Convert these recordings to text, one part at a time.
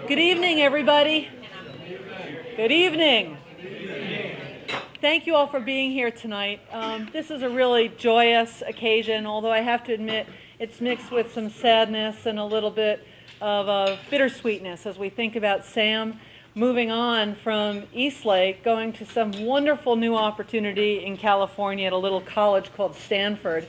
Good evening, everybody. Good evening. Thank you all for being here tonight. This is a really joyous occasion, although I have to admit it's mixed with some sadness and a little bit of bittersweetness as we think about Sam moving on from Eastlake, going to some wonderful new opportunity in California at a little college called Stanford.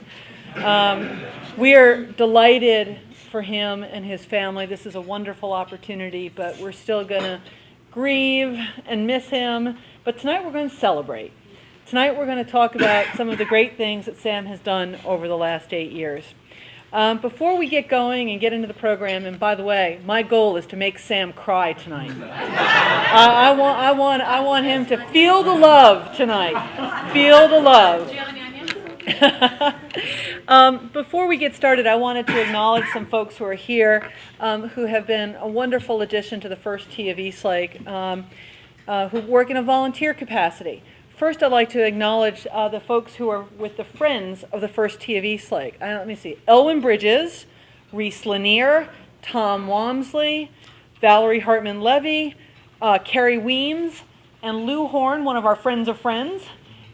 We are delighted for him and his family. This is a wonderful opportunity, but we're still going to grieve and miss him. But tonight we're going to celebrate. Tonight we're going to talk about some of the great things that Sam has done over the last 8 years. Before we get going and get into the program, and by the way, my goal is to make Sam cry tonight. I want him to feel the love tonight. Feel the love. Before we get started, I wanted to acknowledge some folks who are here who have been a wonderful addition to the First Tee of Eastlake, who work in a volunteer capacity. First, I'd like to acknowledge the folks who are with the Friends of the First Tee of Eastlake. Let me see. Elwyn Bridges, Reese Lanier, Tom Walmsley, Valerie Hartman-Levy, Carrie Weems, and Lou Horn, one of our Friends of Friends,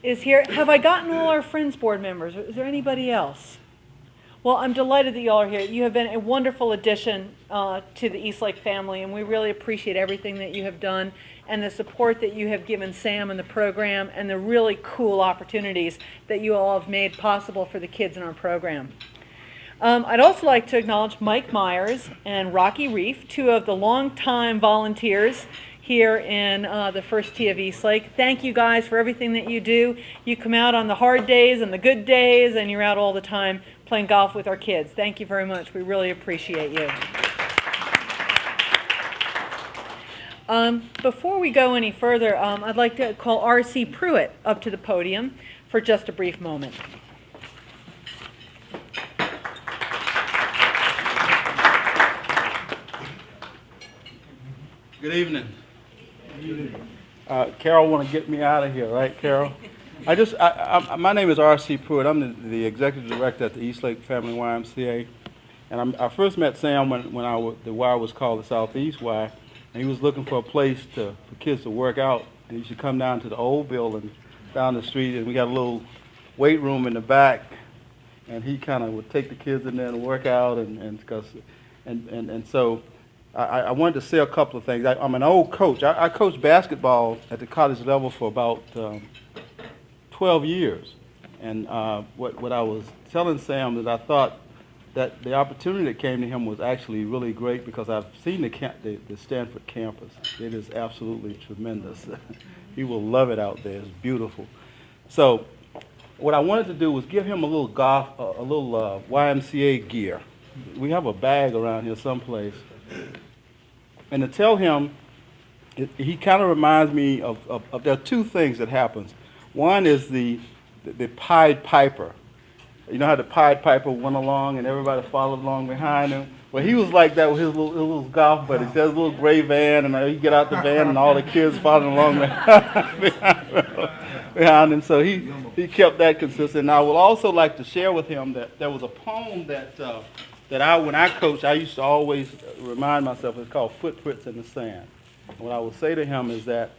is here. Have I gotten all our Friends board members? Is there anybody else? Well, I'm delighted that you all are here. You have been a wonderful addition to the Eastlake family, and we really appreciate everything that you have done and the support that you have given Sam and the program and the really cool opportunities that you all have made possible for the kids in our program. I'd also like to acknowledge Mike Myers and Rocky Reef, two of the longtime volunteers here in the First Tee of Eastlake. Thank you guys for everything that you do. You come out on the hard days and the good days, and you're out all the time playing golf with our kids. Thank you very much. We really appreciate you. Before we go any further, I'd like to call R.C. Pruitt up to the podium for just a brief moment. Good evening. Carol want to get me out of here, right, Carol? My name is R.C. Pruitt. I'm the executive director at the Eastlake Family YMCA. And I first met Sam when the Y was called the Southeast Y. And he was looking for a place for kids to work out. And he should come down to the old building down the street. And we got a little weight room in the back. And he kind of would take the kids in there and work out. And so I wanted to say a couple of things. I'm an old coach. I coached basketball at the college level for about 12 years. And what I was telling Sam is I thought that the opportunity that came to him was actually really great because I've seen the Stanford campus. It is absolutely tremendous. He will love it out there. It's beautiful. So what I wanted to do was give him a little YMCA gear. We have a bag around here someplace. And to tell him, he kind of reminds me of there are two things that happens. One is the Pied Piper. You know how the Pied Piper went along and everybody followed along behind him? Well, he was like that with his little golf buddies. He has a little gray van, and he'd get out the van, and all the kids following along behind him. So he kept that consistent. And I would also like to share with him that there was a poem that when I coached, I used to always remind myself. It's called Footprints in the Sand. And what I would say to him is that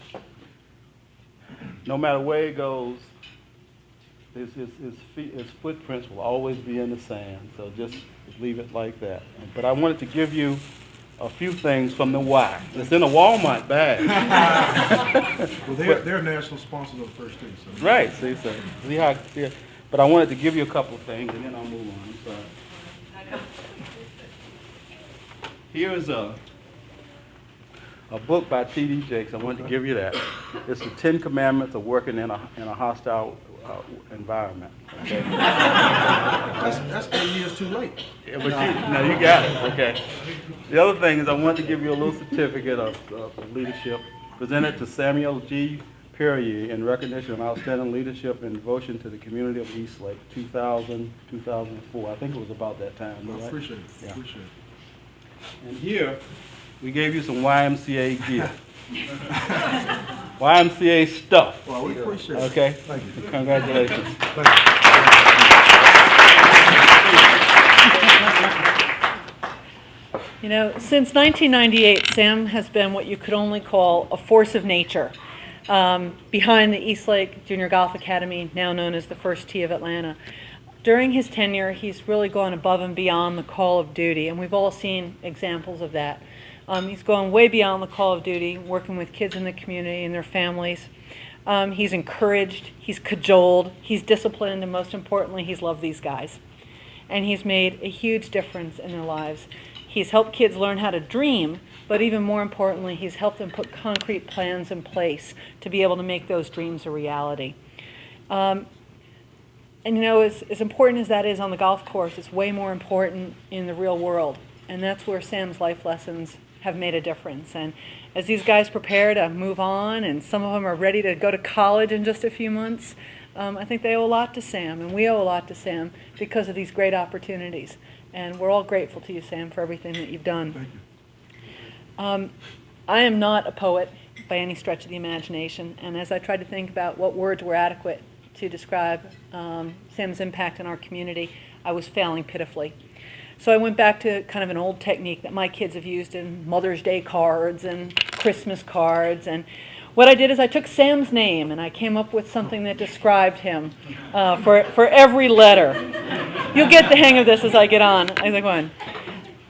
no matter where he goes, his footprints will always be in the sand. So just leave it like that. But I wanted to give you a few things from the Y. It's in a Walmart bag. Well, they're national sponsors of the First Tee. So. Right. See how. But I wanted to give you a couple of things, and then I'll move on. So here's a book by T.D. Jakes. I wanted to give you that. It's the 10 Commandments of Working in a Hostile Environment. Okay? That's 8 years too late. Yeah, but you got it. Okay. The other thing is I wanted to give you a little certificate of leadership presented to Samuel G. Perrier in recognition of outstanding leadership and devotion to the community of Eastlake, 2000, 2004. I think it was about that time. I right? appreciate it. Yeah. Appreciate it. And here, we gave you some YMCA gear. YMCA stuff. Well, we appreciate it. Okay? Thank you. Congratulations. Thank you. You know, since 1998, Sam has been what you could only call a force of nature behind the Eastlake Junior Golf Academy, now known as the First Tee of Atlanta. During his tenure, he's really gone above and beyond the call of duty, and we've all seen examples of that. He's gone way beyond the call of duty, working with kids in the community and their families. He's encouraged, he's cajoled, he's disciplined, and most importantly, he's loved these guys. And he's made a huge difference in their lives. He's helped kids learn how to dream, but even more importantly, he's helped them put concrete plans in place to be able to make those dreams a reality. And you know, as important as that is on the golf course, it's way more important in the real world. And that's where Sam's life lessons have made a difference. And as these guys prepare to move on, and some of them are ready to go to college in just a few months, I think they owe a lot to Sam, and we owe a lot to Sam because of these great opportunities. And we're all grateful to you, Sam, for everything that you've done. Thank you. I am not a poet by any stretch of the imagination, and as I tried to think about what words were adequate to describe Sam's impact in our community, I was failing pitifully. So I went back to kind of an old technique that my kids have used in Mother's Day cards and Christmas cards, and what I did is I took Sam's name and I came up with something that described him for every letter. You'll get the hang of this as I get on. I think one.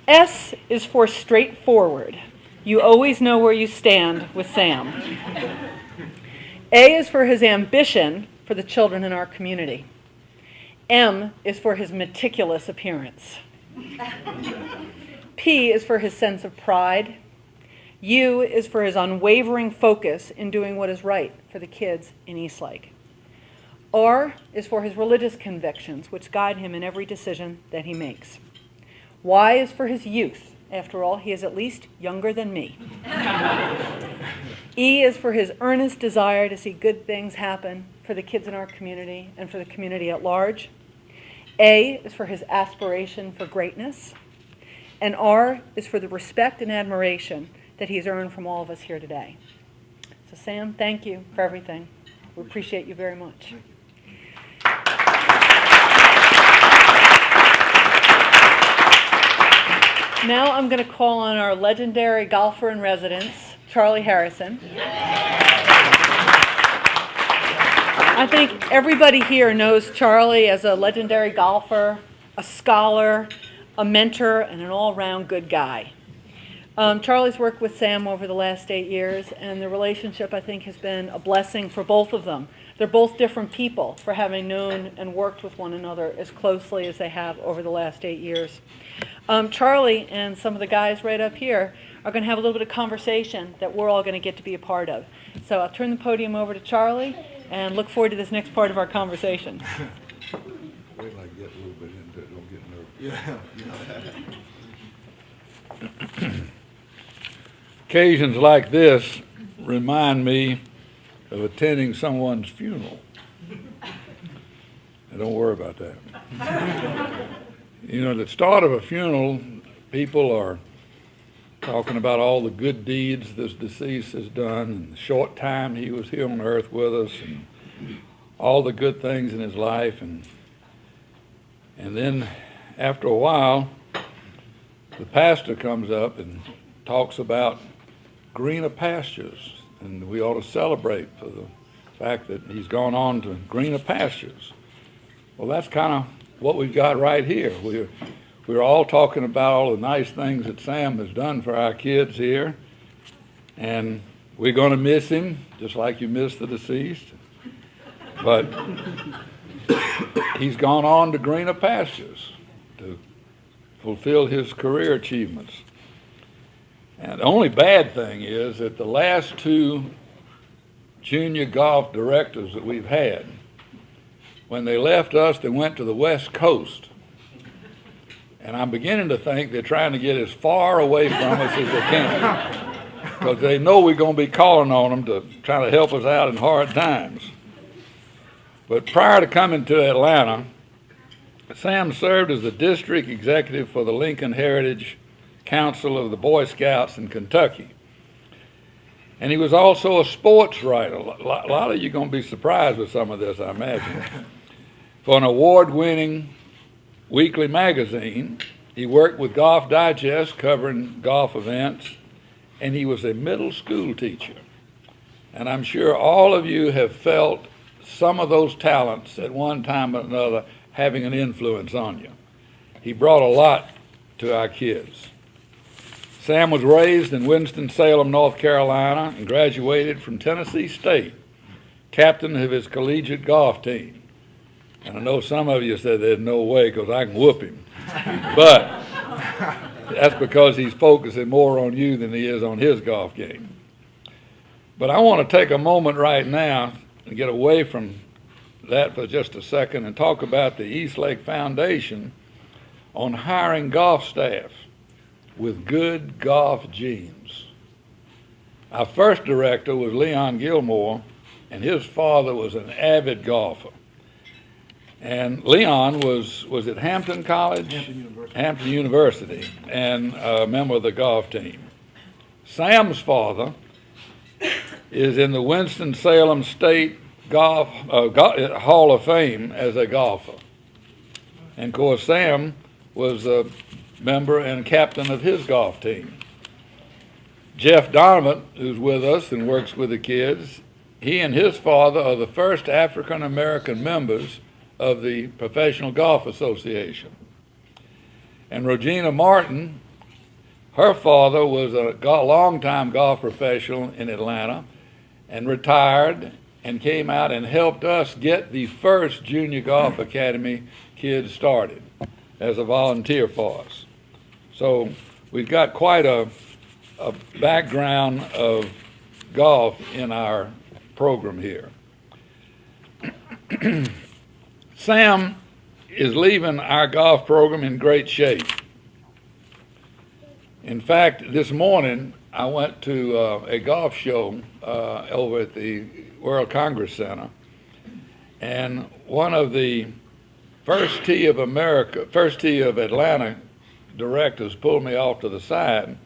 S is for straightforward. You always know where you stand with Sam. A is for his ambition for the children in our community. M is for his meticulous appearance. P is for his sense of pride. U is for his unwavering focus in doing what is right for the kids in Eastlake. R is for his religious convictions, which guide him in every decision that he makes. Y is for his youth. After all, he is at least younger than me. E is for his earnest desire to see good things happen for the kids in our community and for the community at large. A is for his aspiration for greatness. And R is for the respect and admiration that he's earned from all of us here today. So Sam, thank you for everything. We appreciate you very much. Now I'm going to call on our legendary golfer in residence, Charlie Harrison. I think everybody here knows Charlie as a legendary golfer, a scholar, a mentor, and an all-around good guy. Charlie's worked with Sam over the last 8 years, and the relationship, I think, has been a blessing for both of them. They're both different people for having known and worked with one another as closely as they have over the last 8 years. Charlie and some of the guys right up here are going to have a little bit of conversation that we're all going to get to be a part of. So I'll turn the podium over to Charlie and look forward to this next part of our conversation. Wait till I get a little bit into it, don't get nervous. Yeah. Occasions like this remind me of attending someone's funeral. And don't worry about that. You know, at the start of a funeral, people are talking about all the good deeds this deceased has done and the short time he was here on earth with us and all the good things in his life. And then after a while, the pastor comes up and talks about greener pastures, and we ought to celebrate for the fact that he's gone on to greener pastures. Well, that's kind of what we've got right here. We're all talking about all the nice things that Sam has done for our kids here, and we're going to miss him, just like you miss the deceased. But he's gone on to greener pastures to fulfill his career achievements. And the only bad thing is that the last two junior golf directors that we've had, when they left us, they went to the West Coast. And I'm beginning to think they're trying to get as far away from us as they can, because they know we're going to be calling on them to try to help us out in hard times. But prior to coming to Atlanta, Sam served as the district executive for the Lincoln Heritage Council of the Boy Scouts in Kentucky. And he was also a sports writer. A lot of you are going to be surprised with some of this, I imagine. For an award-winning weekly magazine He worked with Golf Digest covering golf events, and he was a middle school teacher. And I'm sure all of you have felt some of those talents at one time or another having an influence on you. He brought a lot to our kids. Sam was raised in Winston-Salem, North Carolina, and graduated from Tennessee State, captain of his collegiate golf team. And I know some of you said there's no way because I can whoop him. But that's because he's focusing more on you than he is on his golf game. But I want to take a moment right now and get away from that for just a second and talk about the Eastlake Foundation on hiring golf staff with good golf genes. Our first director was Leon Gilmore, and his father was an avid golfer. And Leon was at Hampton College? Hampton University. Hampton University, and a member of the golf team. Sam's father is in the Winston-Salem State Hall of Fame as a golfer. And of course, Sam was a member and captain of his golf team. Jeff Donovan, who's with us and works with the kids, he and his father are the first African-American members of the Professional Golf Association. And Regina Martin, her father was a long-time golf professional in Atlanta and retired and came out and helped us get the first Junior Golf Academy kids started as a volunteer for us. So we've got quite a background of golf in our program here. Sam is leaving our golf program in great shape. In fact, this morning I went to a golf show over at the World Congress Center, and one of the First Tee of Atlanta directors pulled me off to the side,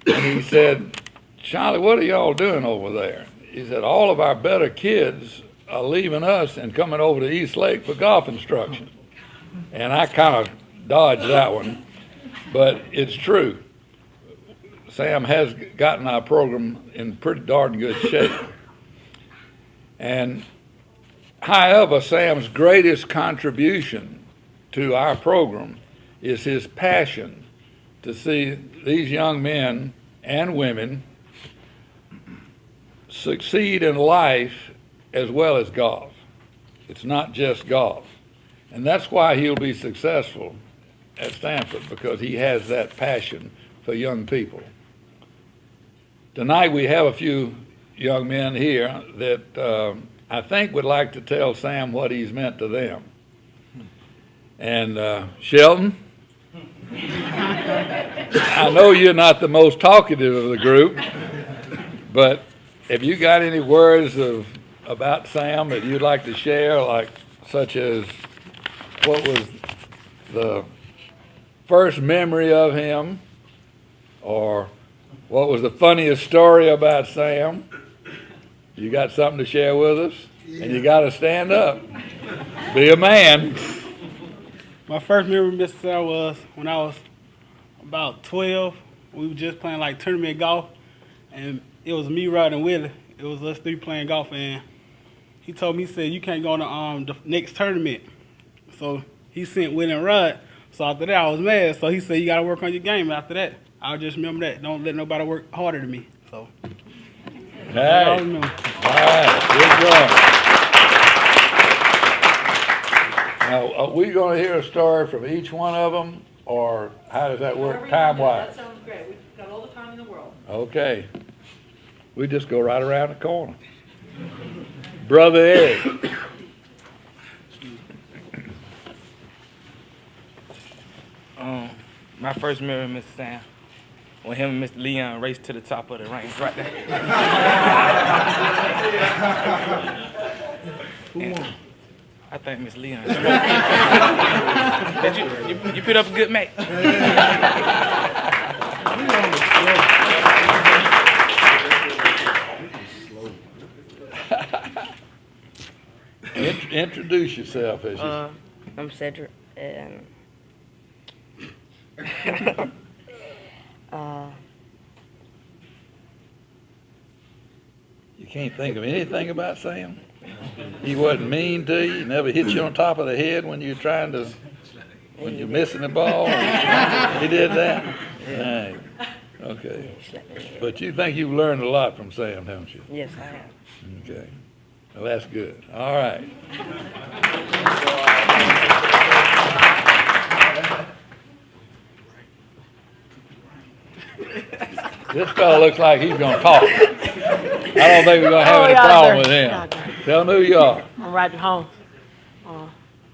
and he said, "Charlie, what are y'all doing over there?" He said, "All of our better kids are leaving us and coming over to East Lake for golf instruction." And I kind of dodged that one, but it's true. Sam has gotten our program in pretty darn good shape. And however, Sam's greatest contribution to our program is his passion to see these young men and women succeed in life as well as golf. It's not just golf. And that's why he'll be successful at Stanford, because he has that passion for young people. Tonight we have a few young men here that I think would like to tell Sam what he's meant to them. And Sheldon, I know you're not the most talkative of the group, but have you got any words about Sam that you'd like to share, like such as what was the first memory of him, or what was the funniest story about Sam? You got something to share with us? Yeah. And you got to stand up. Be a man. My first memory of Mr. Sam was when I was about 12. We were just playing like tournament golf, and it was me, Rod, and Willie. It was us three playing golf, and he told me, he said, "You can't go to the next tournament." So he sent Willie and Rod. So after that, I was mad. So he said, "You got to work on your game." After that, I'll just remember that. Don't let nobody work harder than me. So. Hey. All right. Good job. Now, are we going to hear a story from each one of them, or how does that work time-wise? That sounds great. We've got all the time in the world. Okay. We just go right around the corner. Brother Ed. My first memory of Mr. Sam, when him and Mr. Leon raced to the top of the range right there. I think Miss Leon. you put up a good match. Introduce yourself as you. I'm Cedric, and You can't think of anything about Sam? He wasn't mean to you, never hit you on top of the head when you're when you're missing the ball? He did that? Dang. Okay. But you think you've learned a lot from Sam, haven't you? Yes, I have. Okay. Well, that's good. All right. This fellow looks like he's gonna talk. I don't think we're gonna have any problem with him. Tell him who you are. I'm Roger Holmes.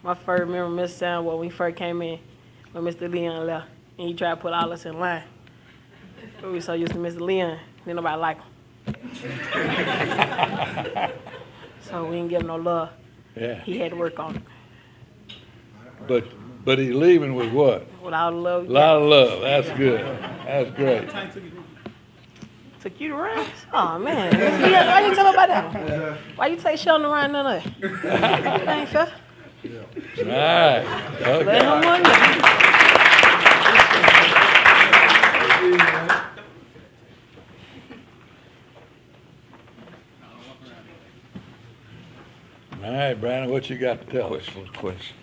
My first memory of Mr. Sam when we first came in, when Mr. Leon left, and he tried to put all us in line. We were so used to Mr. Leon, didn't nobody like him. So we didn't give him no love. Yeah. He had to work on it. But he's leaving with what? With all the love. A lot of love. That's good. That's great. Took you to Rams? Oh man, Mr. Leon, why you tell him about that? Why you take Sheldon around none of that? That ain't fair. All right. Let Okay. him win. All right, Brandon, what you got to tell us? Question.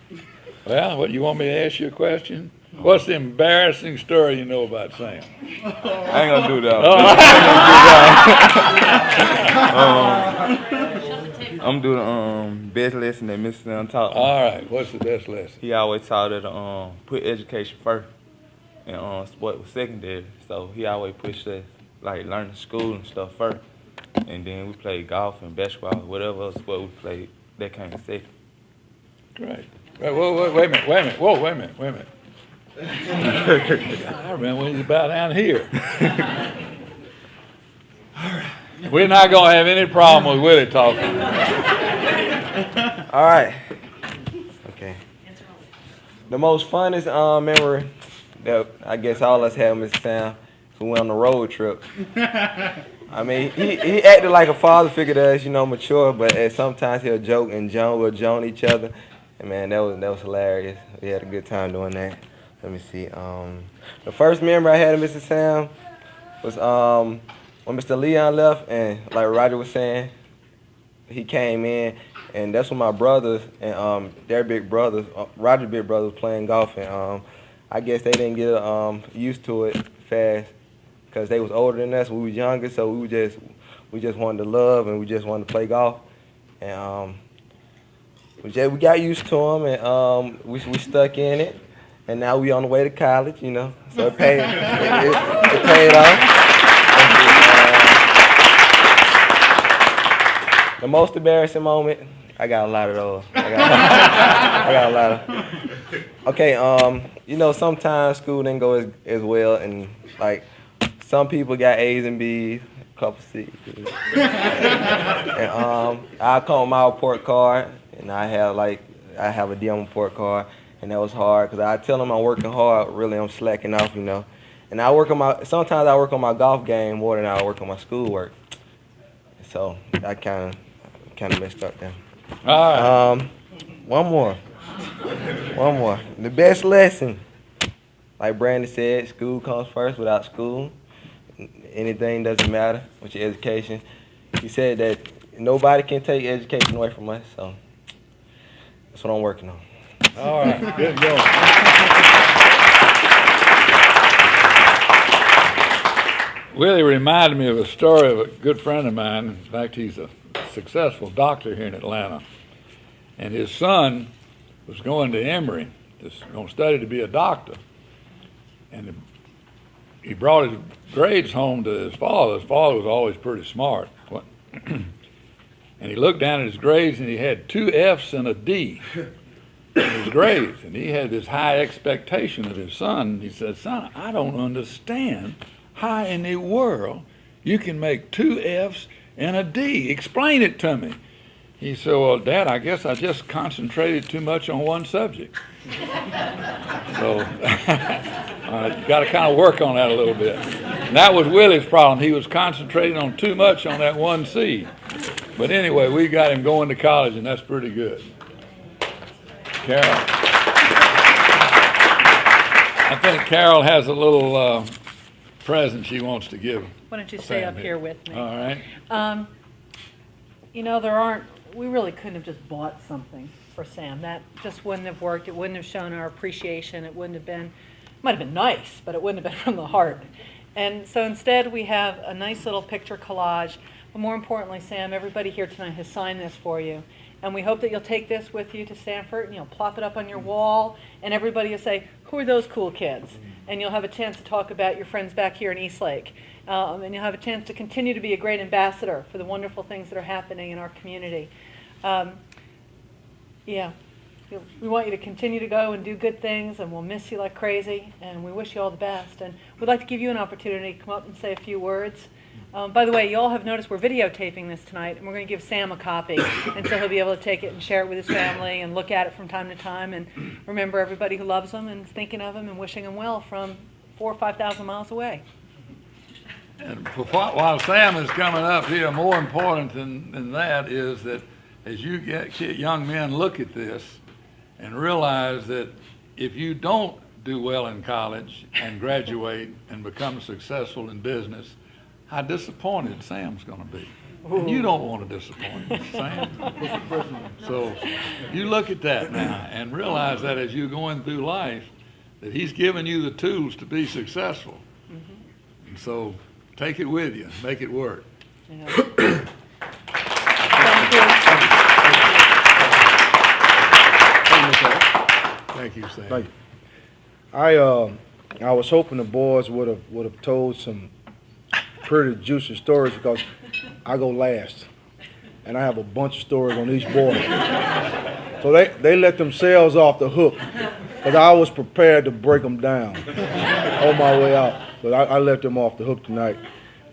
Well, what, you want me to ask you a question? What's the embarrassing story you know about Sam? I ain't gonna do that. I'm doing the best lesson that Mr. Sam taught me. All right, what's the best lesson? He always taught us to put education first, and sport was secondary. So he always pushed us like learning school and stuff first, and then we played golf and basketball, whatever else sport we played. That came second. Great. Whoa, wait a minute. Whoa, wait a minute. I remember when he was about down here. We're not gonna have any problem with Willie talking. All right. Okay. The most funnest memory that I guess all of us had with Mr. Sam is when we went on the road trip. I mean, he acted like a father figure to us, mature, but sometimes he'll joke and we'll joke each other. And man, that was hilarious. We had a good time doing that. Let me see. The first memory I had of Mr. Sam was when Mr. Leon left, and like Roger was saying, he came in, and that's when my brothers and their big brothers, Roger's big brother, was playing golf, and I guess they didn't get used to it fast because they was older than us. We was younger, so we just wanted to love, and we just wanted to play golf, and we got used to them, and we stuck in it, and now we on the way to college, so it paid it paid off. The most embarrassing moment, I got a lot of those. I got a lot of. Okay, sometimes school didn't go as well, and like some people got A's and B's, a couple C's. And I come with my report card, and I have a D on my report card, and that was hard because I tell them I'm working hard, really I'm slacking off, And sometimes I work on my golf game more than I work on my schoolwork. So I kind of messed up there. All right. One more. The best lesson, like Brandon said, school comes first. Without school, anything doesn't matter with your education. He said that nobody can take education away from us, so that's what I'm working on. All right. Good going. Willie reminded me of a story of a good friend of mine. In fact, he's a successful doctor here in Atlanta. And his son was going to Emory, going to study to be a doctor. And he brought his grades home to his father. His father was always pretty smart. And he looked down at his grades, and he had 2 F's and a D in his grades. And he had this high expectation of his son. He said, "Son, I don't understand how in the world you can make 2 F's and a D. Explain it to me." He said, "Well, Dad, I guess I just concentrated too much on one subject." So you got to kind of work on that a little bit. And that was Willie's problem. He was concentrating on too much on that one C. But anyway, we got him going to college, and that's pretty good. Carol. I think Carol has a little present she wants to give. Why don't you stay Sam up here with me? All right. You know, we really couldn't have just bought something for Sam. That just wouldn't have worked. It wouldn't have shown our appreciation. It wouldn't have been, might have been nice, but it wouldn't have been from the heart. And so instead, we have a nice little picture collage. But more importantly, Sam, everybody here tonight has signed this for you. And we hope that you'll take this with you to Sanford, and you'll plop it up on your wall, and everybody will say, who are those cool kids? And you'll have a chance to talk about your friends back here in Eastlake. And you'll have a chance to continue to be a great ambassador for the wonderful things that are happening in our community. Yeah, we want you to continue to go and do good things, and we'll miss you like crazy, and we wish you all the best. And we'd like to give you an opportunity to come up and say a few words. By the way, you all have noticed we're videotaping this tonight, and we're going to give Sam a copy, and so he'll be able to take it and share it with his family and look at it from time to time and remember everybody who loves him and is thinking of him and wishing him well from 4,000 or 5,000 miles away. And while Sam is coming up here, more important than that is that as you get young men look at this and realize that if you don't do well in college and graduate and become successful in business, how disappointed Sam's going to be. And you don't want to disappoint Sam. So you look at that now and realize that as you're going through life, that he's given you the tools to be successful. And so take it with you, make it work. Yeah. Thank you. Thank you, Sam. Thank you. I was hoping the boys would have told some pretty juicy stories because I go last, and I have a bunch of stories on each boy. So they let themselves off the hook because I was prepared to break them down on my way out. But I let them off the hook tonight.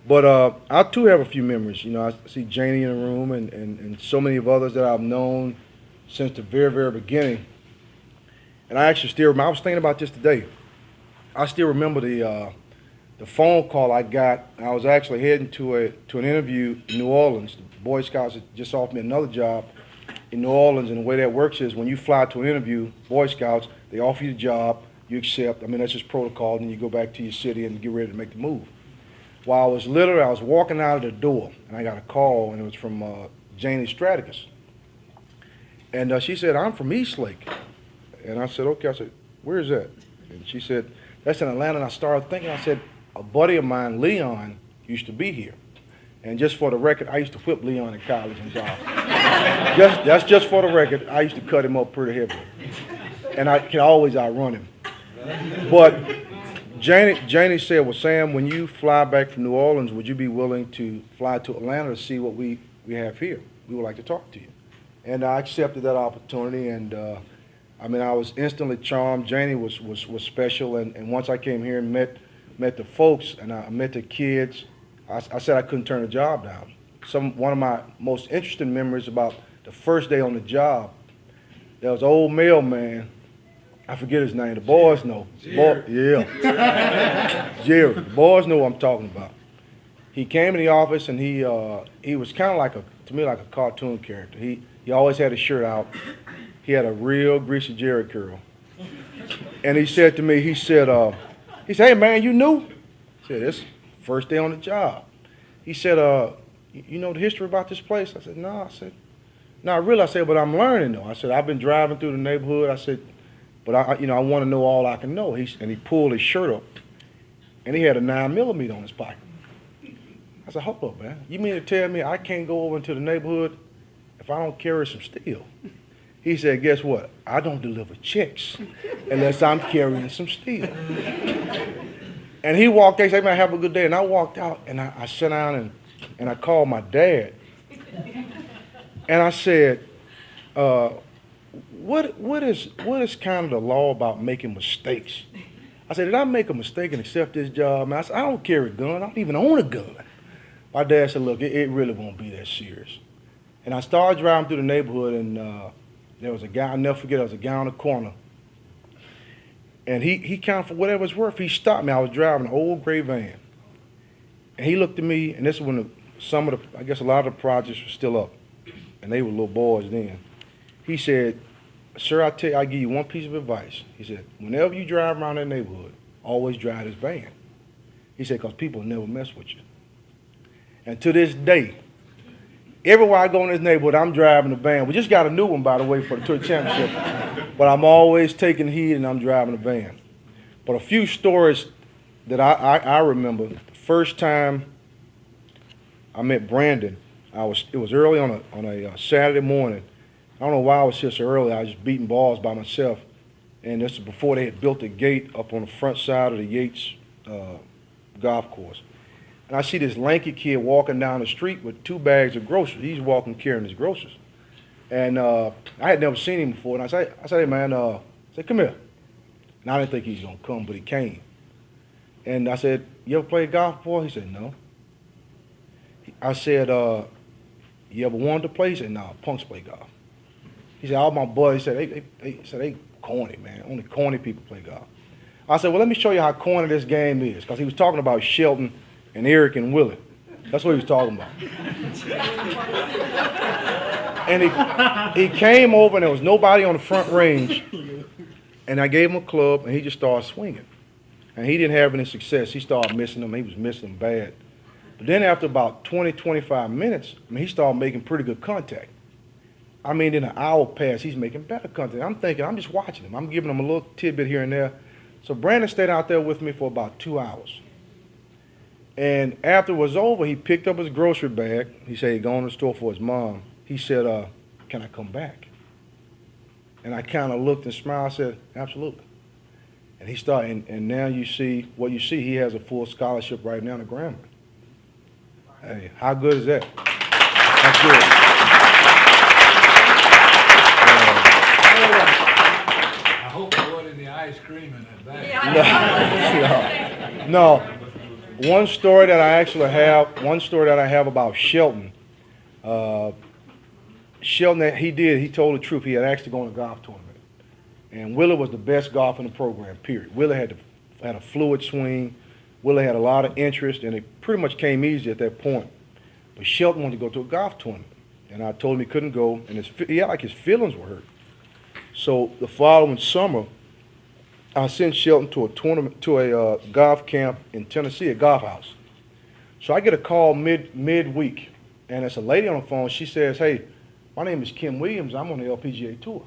But I too have a few memories. You know, I see Janie in the room and so many of others that I've known since the very, very beginning. And I actually still remember, I was thinking about this today. I still remember the phone call I got. I was actually heading to an interview in New Orleans. The Boy Scouts had just offered me another job in New Orleans, and the way that works is when you fly to an interview, Boy Scouts, they offer you the job, you accept. I mean, that's just protocol, and you go back to your city and get ready to make the move. While I was walking out of the door, and I got a call, and it was from Janie Straticus. And she said, I'm from Eastlake. And I said, okay. I said, where is that? And she said, that's in Atlanta. And I started thinking, I said, a buddy of mine, Leon, used to be here. And just for the record, I used to whip Leon in college and golf. That's just for the record. I used to cut him up pretty heavily. And I can always outrun him. But Janie said, well, Sam, when you fly back from New Orleans, would you be willing to fly to Atlanta to see what we have here? We would like to talk to you. And I accepted that opportunity, and I mean, I was instantly charmed. Janie was special, and once I came here and met the folks, and I met the kids, I said I couldn't turn the job down. One of my most interesting memories about the first day on the job, there was an old mailman, I forget his name, the boys know. Jerry. Jerry, the boys know what I'm talking about. He came in the office, and he was kind of to me like a cartoon character. He always had his shirt out. He had a real greasy Jerry curl. And he said to me, he said, hey, man, you new? I said, it's first day on the job. He said, you know the history about this place? I said, no. I said, no, really? I said, but I'm learning, though. I said, I've been driving through the neighborhood. I said, but I want to know all I can know. And he pulled his shirt up, and he had a 9mm on his pocket. I said, hold up, man. You mean to tell me I can't go over into the neighborhood if I don't carry some steel? He said, guess what? I don't deliver checks unless I'm carrying some steel. And he walked out, he said, man, have a good day. And I walked out, and I sat down, and I called my dad. And I said, what is kind of the law about making mistakes? I said, did I make a mistake and accept this job? Man, I said, I don't carry a gun. I don't even own a gun. My dad said, look, it really won't be that serious. And I started driving through the neighborhood, and there was a guy, I'll never forget, there was a guy on the corner. And he kind of, for whatever it's worth, he stopped me. I was driving an old gray van. And he looked at me, and this is when I guess a lot of the projects were still up. And they were little boys then. He said, sir, I give you one piece of advice. He said, whenever you drive around that neighborhood, always drive this van. He said, because people never mess with you. And to this day, everywhere I go in this neighborhood, I'm driving the van. We just got a new one, by the way, for the Tour Championship. But I'm always taking heed and I'm driving the van. But a few stories that I remember. The first time I met Brandon, it was early on a Saturday morning. I don't know why I was here so early. I was just beating balls by myself. And this is before they had built a gate up on the front side of the Yates golf course. And I see this lanky kid walking down the street with 2 bags of groceries. He's walking carrying his groceries. And I had never seen him before. And I said, hey, man, come here. And I didn't think he was going to come, but he came. And I said, you ever played golf before? He said, no. I said, you ever wanted to play? He said, no, punks play golf. He said, all my boys, he said, they corny, man. Only corny people play golf. I said, well, let me show you how corny this game is. Because he was talking about Shelton and Eric and Willie. That's what he was talking about. And he came over and there was nobody on the front range. And I gave him a club and he just started swinging. And he didn't have any success. He started missing them. He was missing them bad. But then after about 20, 25 minutes, he started making pretty good contact. In an hour passed, he's making better contact. I'm thinking, I'm just watching him. I'm giving him a little tidbit here and there. So Brandon stayed out there with me for about 2 hours. And after it was over, he picked up his grocery bag. He said he'd gone to the store for his mom. He said, can I come back? And I kind of looked and smiled. I said, absolutely. And he started, and now you see, what you see, he has a full scholarship right now to Grambling. Hey, how good is that? That's good. I hope I wasn't in the ice cream in that bag. No. One story that I have about Shelton. Shelton, he told the truth. He had asked to go on a golf tournament. And Willie was the best golfer in the program, period. Willie had a fluid swing. Willie had a lot of interest, and it pretty much came easy at that point. But Shelton wanted to go to a golf tournament. And I told him he couldn't go, and he had like his feelings were hurt. So the following summer, I sent Shelton to a tournament, to a golf camp in Tennessee, a golf house. So I get a call midweek, and it's a lady on the phone. She says, hey, my name is Kim Williams. I'm on the LPGA Tour.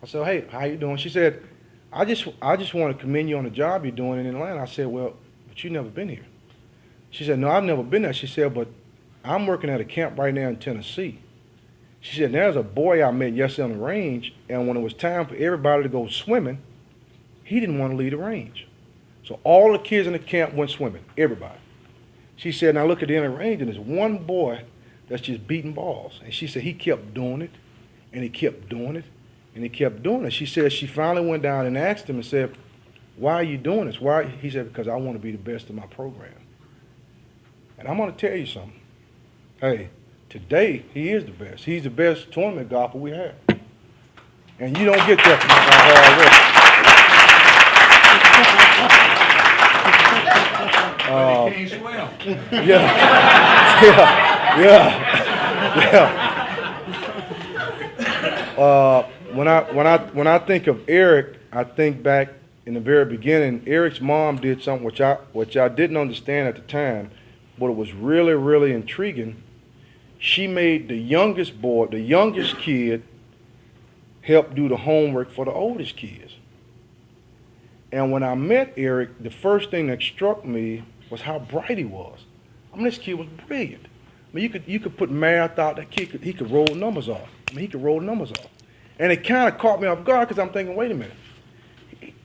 I said, hey, how you doing? She said, I just want to commend you on the job you're doing in Atlanta. I said, well, but you've never been here. She said, no, I've never been there. She said, but I'm working at a camp right now in Tennessee. She said, there's a boy I met yesterday on the range, and when it was time for everybody to go swimming, he didn't want to leave the range. So all the kids in the camp went swimming, everybody. She said, and I look at the end of the range, and there's one boy that's just beating balls. And she said he kept doing it, and he kept doing it, and he kept doing it. She said she finally went down and asked him and said, why are you doing this? Why? He said, because I want to be the best in my program. And I'm going to tell you something. Hey, today, he is the best. He's the best tournament golfer we have. And you don't get that from hard work. He can't swim. When I think of Eric, I think back in the very beginning. Eric's mom did something which I didn't understand at the time, but it was really, really intriguing. She made the youngest kid, help do the homework for the oldest kids. And when I met Eric, the first thing that struck me was how bright he was. This kid was brilliant. You could put math out. That kid he could roll numbers off. He could roll numbers off. And it kind of caught me off guard because I'm thinking, wait a minute.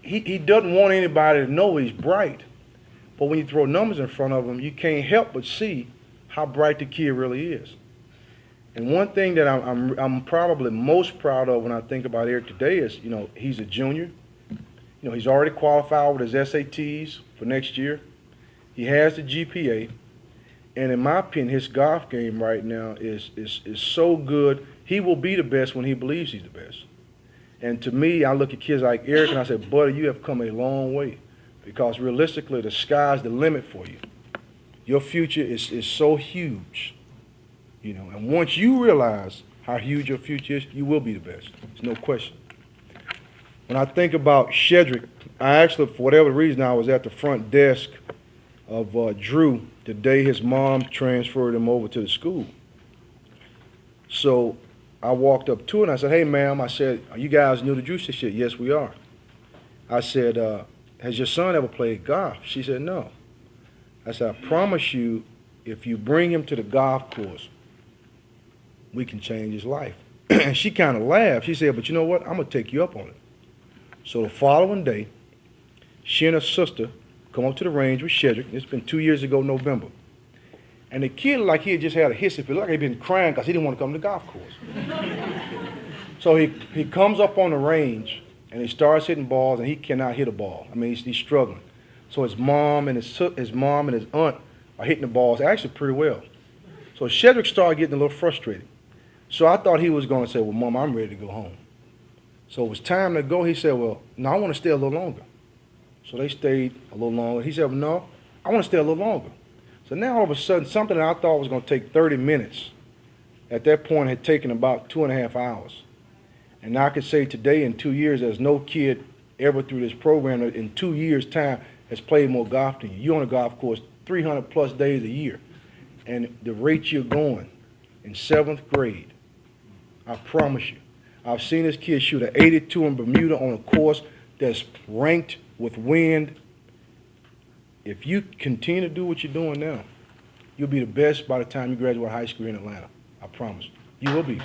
He doesn't want anybody to know he's bright. But when you throw numbers in front of him, you can't help but see how bright the kid really is. And one thing that I'm probably most proud of when I think about Eric today is, he's a junior. He's already qualified with his SATs for next year. He has the GPA. And in my opinion, his golf game right now is so good. He will be the best when he believes he's the best. And to me, I look at kids like Eric and I say, buddy, you have come a long way. Because realistically, the sky's the limit for you. Your future is so huge. And once you realize how huge your future is, you will be the best. There's no question. When I think about Shedrick, I actually, for whatever reason, I was at the front desk of Drew the day his mom transferred him over to the school. So I walked up to her and I said, "Hey, ma'am," I said, "are you guys new to Drew?" She said, "Yes, we are." I said, "Has your son ever played golf?" She said, "No." I said, "I promise you, if you bring him to the golf course, we can change his life." And she kind of laughed. She said, "But you know what? I'm going to take you up on it." So the following day, she and her sister come up to the range with Shedrick. It's been 2 years ago, November. And the kid, like he had just had a hissy fit, like he'd been crying because he didn't want to come to the golf course. So he comes up on the range and he starts hitting balls, and he cannot hit a ball. I mean, he's struggling. So his mom and his aunt are hitting the balls actually pretty well. So Shedrick started getting a little frustrated. So I thought he was going to say, "Well, Mom, I'm ready to go home." So it was time to go. He said, "Well, no, I want to stay a little longer." So they stayed a little longer. He said, "Well, no, I want to stay a little longer." So now all of a sudden, something that I thought was going to take 30 minutes, at that point had taken about 2.5 hours. And I could say today, in 2 years, there's no kid ever through this program that in 2 years' time has played more golf than you. You're on a golf course 300 plus days a year. And the rate you're going in 7th grade, I promise you, I've seen this kid shoot an 82 in Bermuda on a course that's ranked with wind. If you continue to do what you're doing now, you'll be the best by the time you graduate high school in Atlanta. I promise. You will be.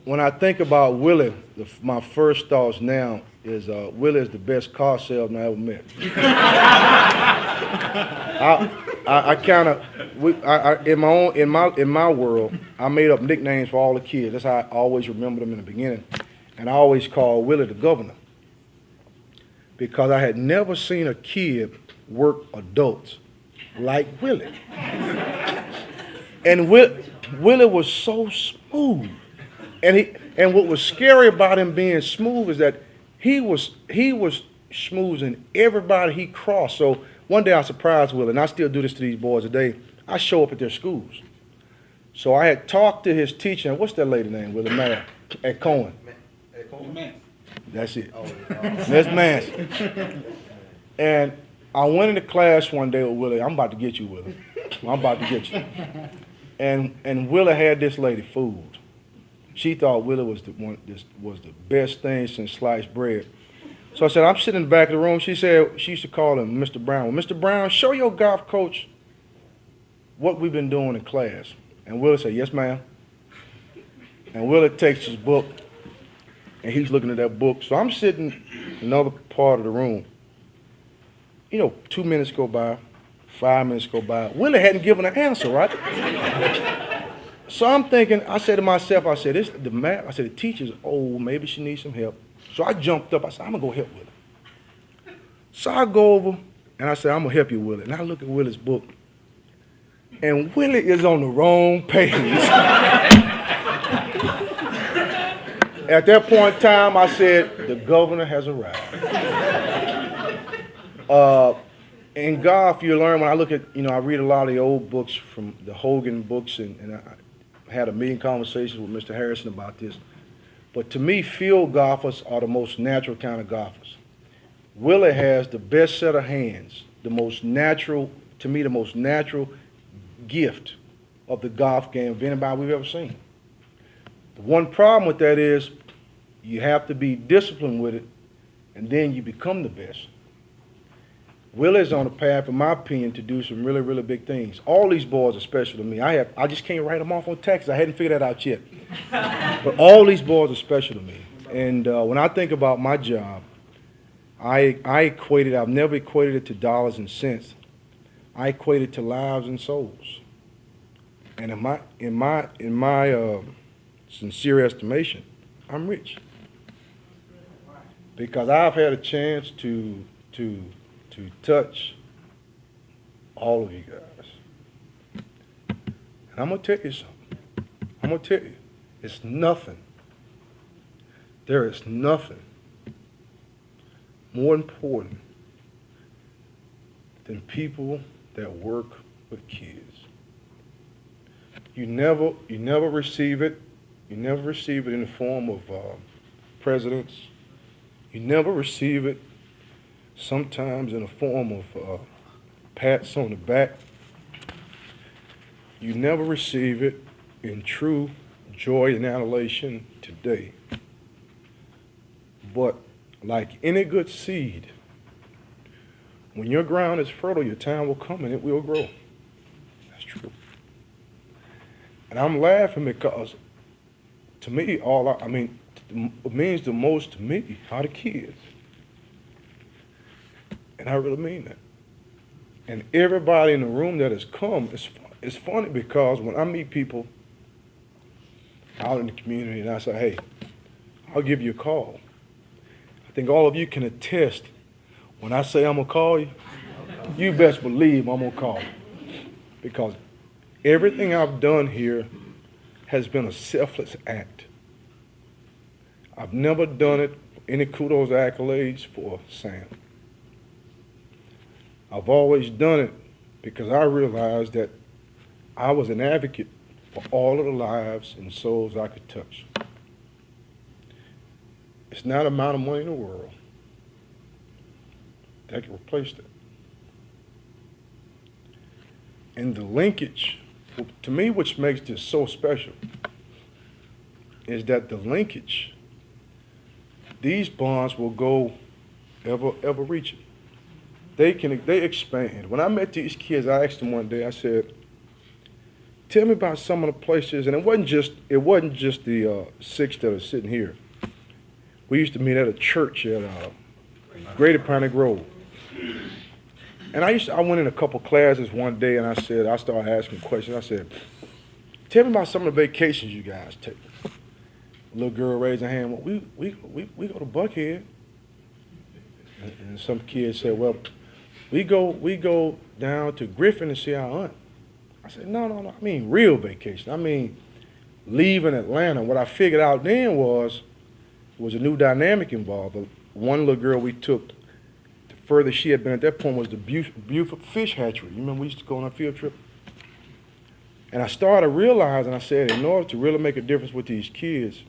When I think about Willie, my first thoughts now is Willie is the best car salesman I ever met. I kind of, in my world, I made up nicknames for all the kids. That's how I always remember them in the beginning, and I always called Willie the governor because I had never seen a kid work adults like Willie. And Willie was so smooth, and what was scary about him being smooth is that he was schmoozing everybody he crossed. So one day I surprised Willie, and I still do this to these boys today. I show up at their schools. So I had talked to his teacher, and what's that lady name, Willie? Mary, at Cohen. That's it. That's Manson. And I went into class one day with Willie. I'm about to get you, Willie. I'm about to get you. And Willie had this lady fooled. She thought Willie was the best thing since sliced bread. So I said, I'm sitting in the back of the room. She said, she used to call him Mr. Brown. Well, Mr. Brown, show your golf coach what we've been doing in class. And Willie said, yes, ma'am. And Willie takes his book, and he's looking at that book. So I'm sitting in another part of the room. 2 minutes go by, 5 minutes go by. Willie hadn't given an answer, right? So I'm thinking, I said to myself, I said, the teacher's old, maybe she needs some help. So I jumped up, I said, I'm gonna go help Willie. So I go over, and I said, I'm gonna help you, Willie. And I look at Willie's book, and Willie is on the wrong page. At that point in time, I said, the governor has arrived. In golf, you learn, when I look at, I read a lot of the old books from the Hogan books, and I had a million conversations with Mr. Harrison about this. But to me, field golfers are the most natural kind of golfers. Willie has the best set of hands, the most natural gift of the golf game of anybody we've ever seen. The one problem with that is you have to be disciplined with it, and then you become the best. Willie's on the path, in my opinion, to do some really, really big things. All these boys are special to me. I just can't write them off on text. I hadn't figured that out yet. But all these boys are special to me. And when I think about my job, I've never equated it to dollars and cents. I equate it to lives and souls. And in my sincere estimation, I'm rich. Because I've had a chance to touch all of you guys. And I'm going to tell you something. I'm going to tell you, it's nothing. There is nothing more important than people that work with kids. You never receive it. You never receive it in the form of presidents. You never receive it sometimes in the form of pats on the back. You never receive it in true joy and adulation today. But like any good seed, when your ground is fertile, your time will come and it will grow. That's true. And I'm laughing because, to me, what means the most to me are the kids. And I really mean that. And everybody in the room that has come, it's funny because when I meet people out in the community and I say, hey, I'll give you a call. I think all of you can attest when I say I'm going to call you, you best believe I'm going to call you. Because everything I've done here has been a selfless act. I've never done it for any kudos or accolades for Sam. I've always done it because I realized that I was an advocate for all of the lives and souls I could touch. It's not an amount of money in the world that can replace that. And the linkage, to me, which makes this so special, is that the linkage, these bonds will go ever reaching. They expand. When I met these kids, I asked them one day, I said, tell me about some of the places, and it wasn't just the 6 that are sitting here. We used to meet at a church at Greater Piney Grove. And I went in a couple classes one day and I started asking questions. I said, tell me about some of the vacations you guys take. A little girl raised her hand, well, we go to Buckhead. And some kids said, well, we go down to Griffin to see our aunt. I said, no, I mean real vacation. I mean leaving Atlanta. What I figured out then was a new dynamic involved. One little girl we took, the furthest she had been at that point was the Buford Fish Hatchery. You remember we used to go on a field trip? And I started realizing, I said, in order to really make a difference with these kids,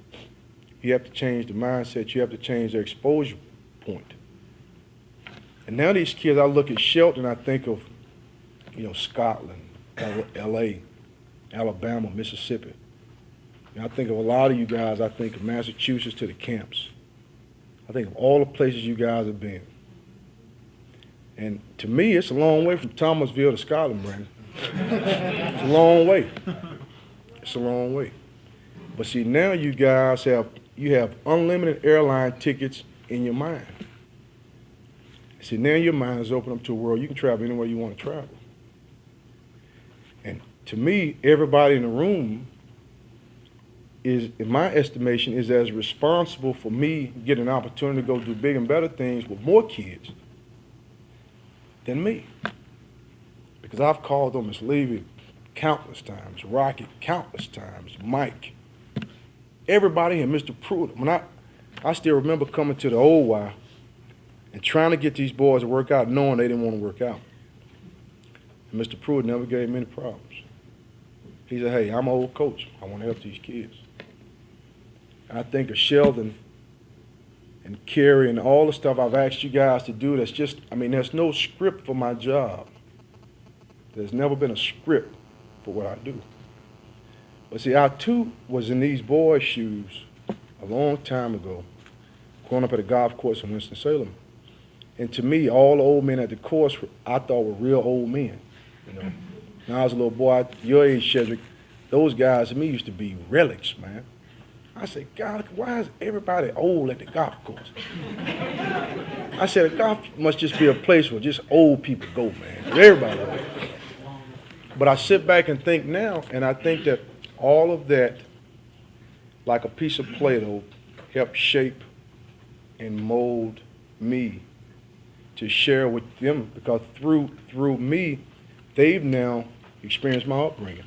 you have to change the mindset. You have to change their exposure point. And now these kids, I look at Shelton, I think of, Scotland, L.A., Alabama, Mississippi. And I think of a lot of you guys, I think of Massachusetts to the camps. I think of all the places you guys have been. And to me, it's a long way from Thomasville to Scotland, Brandon. It's a long way. It's a long way. But see, now you guys have unlimited airline tickets in your mind. See, now your mind is open up to a world. You can travel anywhere you want to travel. And to me, everybody in the room is, in my estimation, is as responsible for me getting an opportunity to go do big and better things with more kids than me. Because I've called on Miss Levy countless times, Rocky countless times, Mike, everybody here, Mr. Pruitt. When I still remember coming to the old Y and trying to get these boys to work out, knowing they didn't want to work out. And Mr. Pruitt never gave me any problems. He said, hey, I'm an old coach. I want to help these kids. And I think of Sheldon and Kerry and all the stuff I've asked you guys to do, that's just, there's no script for my job. There's never been a script for what I do. But see, I too was in these boys' shoes a long time ago, growing up at a golf course in Winston-Salem. And to me, all the old men at the course I thought were real old men. When I was a little boy, your age, Shedrick, those guys to me used to be relics, man. I said, God, why is everybody old at the golf course? I said, golf must just be a place where just old people go, man. Everybody old. But I sit back and think now, and I think that all of that, like a piece of Play-Doh, helped shape and mold me to share with them, because through me, they've now experienced my upbringing.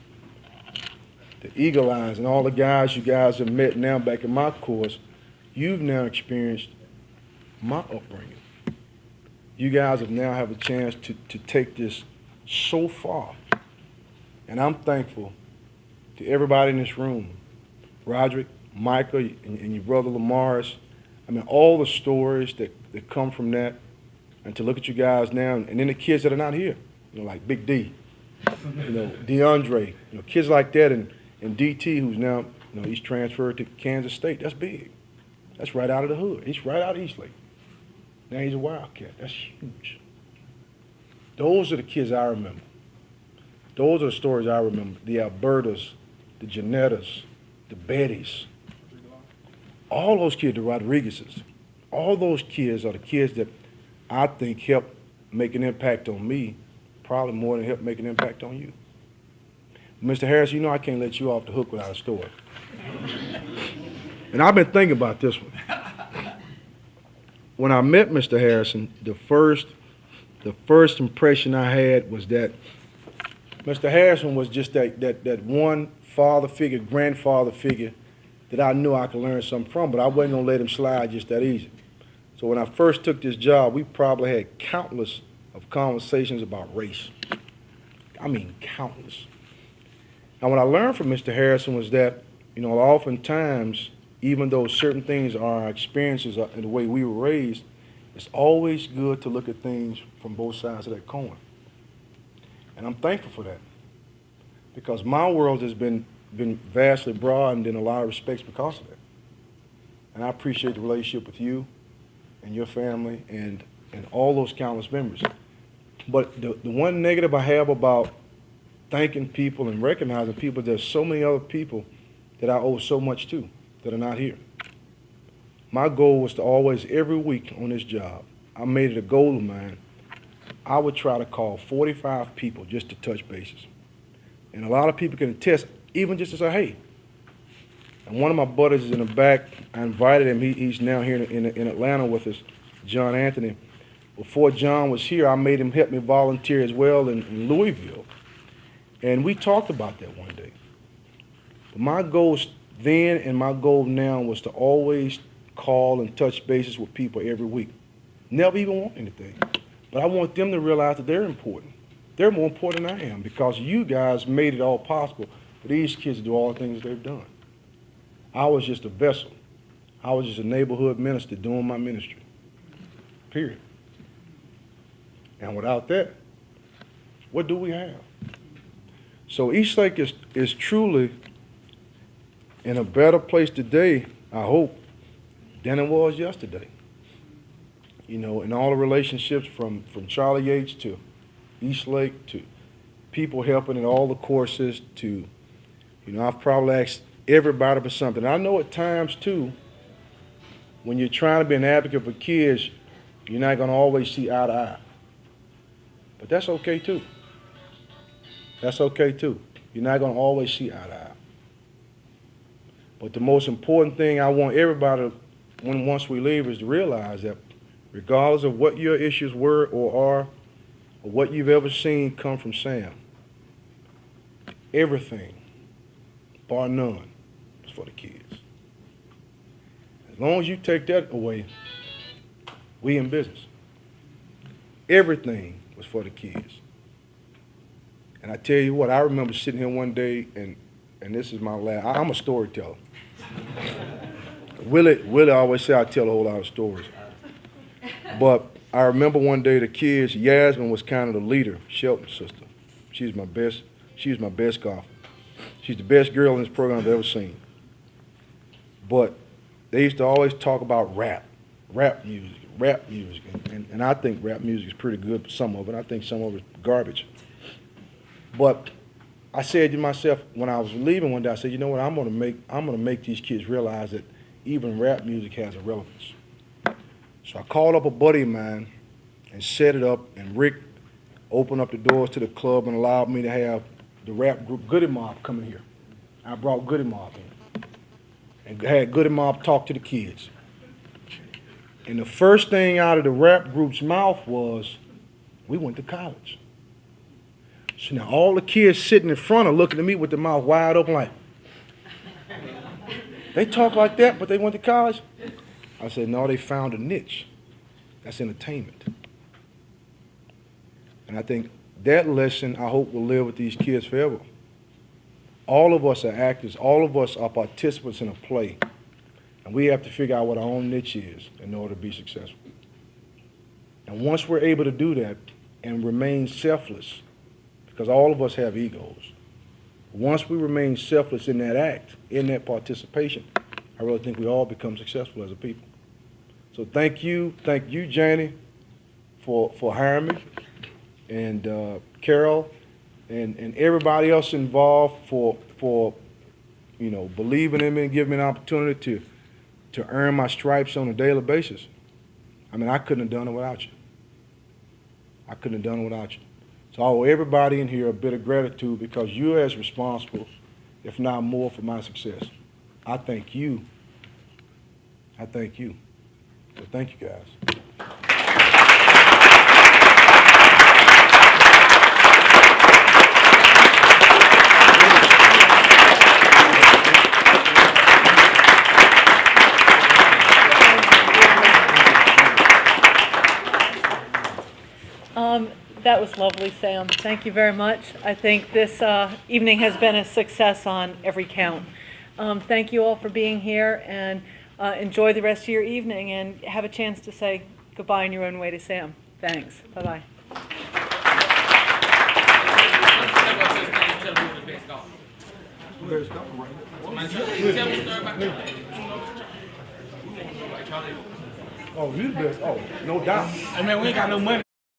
The Eagle Eyes and all the guys you guys have met now back in my course, you've now experienced my upbringing. You guys have now have a chance to take this so far. And I'm thankful to everybody in this room, Roderick, Michael, and your brother Lamar's. I mean, all the stories that come from that, and to look at you guys now, and then the kids that are not here, like Big D, DeAndre, kids like that, and DT, who's now, he's transferred to Kansas State. That's big. That's right out of the hood. He's right out of Eastlake. Now he's a Wildcat. That's huge. Those are the kids I remember. Those are the stories I remember. The Albertas, the Janettas, the Bettys, all those kids, the Rodriguezes, all those kids are the kids that I think helped make an impact on me, probably more than helped make an impact on you. Mr. Harris, I can't let you off the hook without a story. And I've been thinking about this one. When I met Mr. Harrison, the first impression I had was that Mr. Harrison was just that one father figure, grandfather figure that I knew I could learn something from, but I wasn't going to let him slide just that easy. So when I first took this job, we probably had countless of conversations about race. I mean, countless. And what I learned from Mr. Harrison was that, oftentimes, even though certain things are our experiences and the way we were raised, it's always good to look at things from both sides of that coin. And I'm thankful for that, because my world has been vastly broadened in a lot of respects because of that. And I appreciate the relationship with you and your family and all those countless members. But the one negative I have about thanking people and recognizing people, there's so many other people that I owe so much to that are not here. My goal was to always, every week on this job, I made it a goal of mine, I would try to call 45 people just to touch bases. And a lot of people can attest, even just to say, hey. And one of my buddies is in the back. I invited him. He's now here in Atlanta with us, John Anthony. Before John was here, I made him help me volunteer as well in Louisville. And we talked about that one day. But my goal then and my goal now was to always call and touch bases with people every week. Never even want anything. But I want them to realize that they're important. They're more important than I am, because you guys made it all possible for these kids to do all the things they've done. I was just a vessel. I was just a neighborhood minister doing my ministry. Period. And without that, what do we have? So Eastlake is truly in a better place today, I hope, than it was yesterday. In all the relationships from Charlie Yates to Eastlake to people helping in all the courses to, I've probably asked everybody for something. I know at times too, when you're trying to be an advocate for kids, you're not going to always see eye to eye. But that's okay too. That's okay too. You're not going to always see eye to eye. But the most important thing I want everybody, once we leave, is to realize that regardless of what your issues were or are, or what you've ever seen come from Sam, everything, bar none, is for the kids. As long as you take that away, we in business. Everything was for the kids. And I tell you what, I remember sitting here one day, and this is my last, I'm a storyteller. Willie always say I tell a whole lot of stories. But I remember one day the kids, Yasmin was kind of the leader, Shelton's sister. She was my best golfer. She's the best girl in this program I've ever seen. But they used to always talk about rap music. And I think rap music is pretty good, some of it. I think some of it's garbage. But I said to myself, when I was leaving one day, I said, you know what, I'm gonna make these kids realize that even rap music has a relevance. So I called up a buddy of mine and set it up, and Rick opened up the doors to the club and allowed me to have the rap group Goody Mob come in here. I brought Goody Mob in and had Goody Mob talk to the kids. And the first thing out of the rap group's mouth was, we went to college. So now all the kids sitting in front are looking at me with their mouth wide open like, they talk like that, but they went to college? I said, no, they found a niche. That's entertainment. And I think that lesson, I hope, will live with these kids forever. All of us are actors. All of us are participants in a play. And we have to figure out what our own niche is in order to be successful. And once we're able to do that and remain selfless, because all of us have egos, once we remain selfless in that act, in that participation, I really think we all become successful as a people. So thank you, Janie, for hiring me, and Carol, and everybody else involved for believing in me and giving me an opportunity to earn my stripes on a daily basis. I mean, I couldn't have done it without you. I couldn't have done it without you. So I owe everybody in here a bit of gratitude because you're as responsible, if not more, for my success. I thank you. I thank you. So thank you, guys. That was lovely, Sam. Thank you very much. I think this evening has been a success on every count. Thank you all for being here, and enjoy the rest of your evening and have a chance to say goodbye in your own way to Sam. Thanks. Bye-bye. Oh, you the best. Oh, no doubt. I mean, we ain't got no money.